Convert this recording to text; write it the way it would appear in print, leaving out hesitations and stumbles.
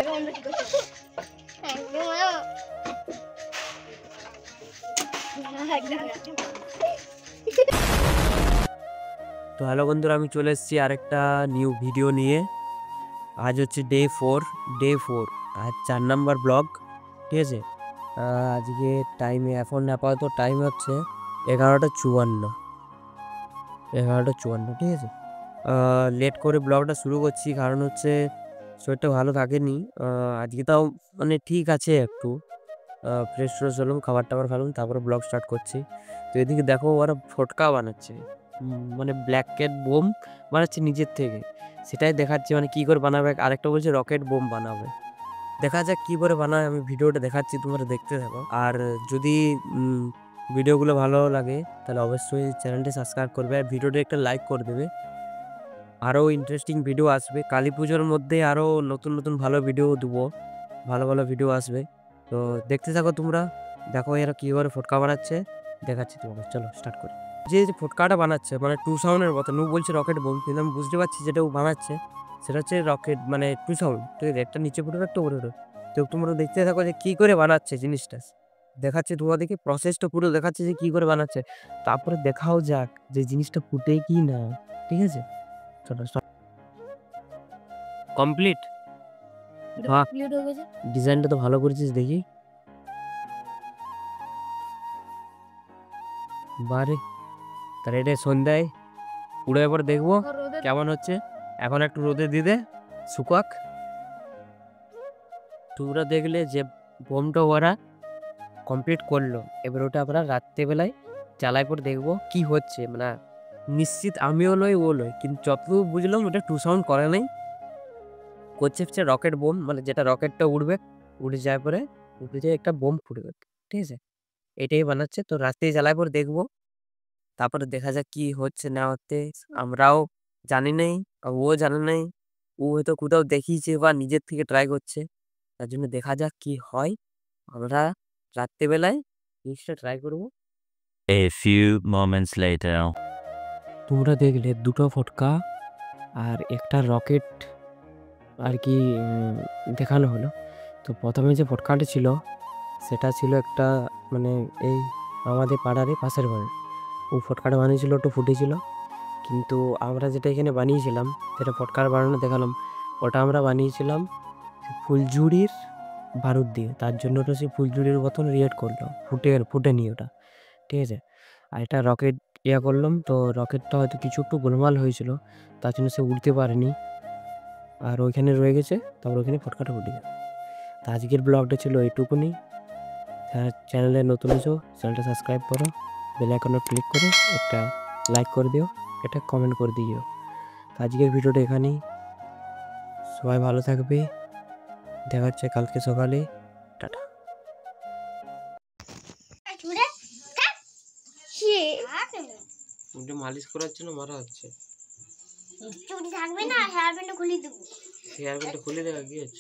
তো হ্যালো বন্ধুরা, আমি চলে এসেছি আরেকটা নিউ ভিডিও নিয়ে। আজ হচ্ছে ডে 4 আর 4 নাম্বার ব্লগ। ঠিক আছে, আজকে টাইমে এখন আপাতত টাইম হচ্ছে 11:54। ঠিক আছে, লেট করে ব্লগটা শুরু করছি, কারণ হচ্ছে শরীরটা ভালো থাকেনি। আজকে তাও মানে ঠিক আছে, একটু ফ্রেশ ফ্রেশ হলাম, খাবার টাবার খেলাম, তারপরে ব্লগ স্টার্ট করছি। তো এদিকে দেখো, ওরা ফটকা বানাচ্ছে, মানে ব্ল্যাক ক্যাট বোম বানাচ্ছে নিজের থেকে। সেটাই দেখাচ্ছি, মানে কী করে বানাবে। আরেকটা বলছে রকেট বোম বানাবে। দেখা যাক কী করে বানায়, আমি ভিডিওটা দেখাচ্ছি, তোমরা দেখতে থাকো। আর যদি ভিডিওগুলো ভালো লাগে তাহলে অবশ্যই চ্যানেলটি সাবস্ক্রাইব করবে আর ভিডিওটা একটা লাইক করে দেবে। আরও ইন্টারেস্টিং ভিডিও আসবে কালী পুজোর মধ্যে, আরও নতুন নতুন ভালো ভিডিও দেবো, ভালো ভালো ভিডিও আসবে। তো দেখতে থাকো তোমরা, দেখো এরা কীভাবে ফটকা বানাচ্ছে, দেখাচ্ছি তোমাকে। চলো স্টার্ট করি। যে ফটকাটা বানাচ্ছে মানে 2 সাউন্ডের মতো, ও বলছে রকেট বোম, কিন্তু আমি বুঝতে পারছি যেটা ও বানাচ্ছে সেটা হচ্ছে রকেট, মানে 2 সাউন্ড। ঠিক আছে, একটা নিচে ফুটবে, একটা উপরে উঠবে। তো তোমরা দেখতে থাকো যে কী করে বানাচ্ছে জিনিসটা। দেখাচ্ছি তোমাদেরকে, প্রসেসটা পুরো দেখাচ্ছে যে কী করে বানাচ্ছে, তারপরে দেখাও যাক যে জিনিসটা ফুটে কি না। ঠিক আছে, চলো কমপ্লিট। হ্যাঁ, ডিজাইনটা তো ভালো করেছিস দেখি। বারে, তার এটা সন্ধ্যায় পুরো এবার দেখবো কেমন হচ্ছে। এখন একটু রোদে দিতে শুকাক। তোমরা দেখলে যে বোমটা ওরা কমপ্লিট করলো, এবার ওটা আমরা রাত্রেবেলায় জ্বালাই পর দেখবো কি হচ্ছে। মানে নিশ্চিত আমিও নই, ও নয়, কিন্তু যতদূর বুঝলাম ওটা 2 সাউন্ড করে নাই, করছে হচ্ছে রকেট বোম, মানে যেটা রকেটটা উঠবে, উঠে যাওয়ার পরে উঠে যায় একটা বোম ফুটবে। ঠিক আছে, এটাই বানাচ্ছে। তো রাত্রে জ্বালায় পর দেখবো, তারপরে দেখা যাক কি হচ্ছে না হচ্ছে। আমরাও জানি নাই, ও জানে নাই, ও হয়তো কোথাও দেখিয়েছে বা নিজের থেকে ট্রাই করছে। তার জন্য দেখা যাক কি হয়। আমরা রাত্রেবেলায় জিনিসটা ট্রাই করবো। A few moments later. তোমরা দেখলে 2টো ফটকা আর একটা রকেট আর কি দেখানো হলো। তো প্রথমে যে ফটকাটা ছিল সেটা ছিল একটা, মানে এই আমাদের পাড়ারই পাশের বাড়ি, ও ফটকাটা বানিয়েছিল, একটু ফুটেছিল। কিন্তু আমরা যেটা এখানে বানিয়েছিলাম, যেটা ফটকার বানানো দেখালাম, ওটা আমরা বানিয়েছিলাম ফুলঝুরির বারুদ দিয়ে। তার জন্য ওটা সেই ফুলঝুরির মতন রিয়েক্ট করলো, ফুটেনি ওটা। ঠিক আছে, আর এটা রকেট করলাম, তো রকেটটা হয়তো কিছু একটু গোলমাল হয়েছিল, তার জন্য সে উড়তে পারেনি, আর ওইখানে রয়ে গেছে। তারপর ওইখানে ফটকাটা ফুটে যায়। তো আজকের ব্লগটা ছিল এইটুকুনি। চ্যানেলে নতুন এসো, চ্যানেলটা সাবস্ক্রাইব করো, বেল আইকনে ক্লিক করো, একটা লাইক করে দিও, একটা কমেন্ট করে দিও। তো আজকের ভিডিওটা এখানেই। সবাই ভালো থাকবে, দেখা হচ্ছে কালকে সকালে। টাটা। মালিশ করার জন্য মারা হচ্ছে। হেয়ার ব্যান্ডটা খুলে দেওয়া গিয়েছে।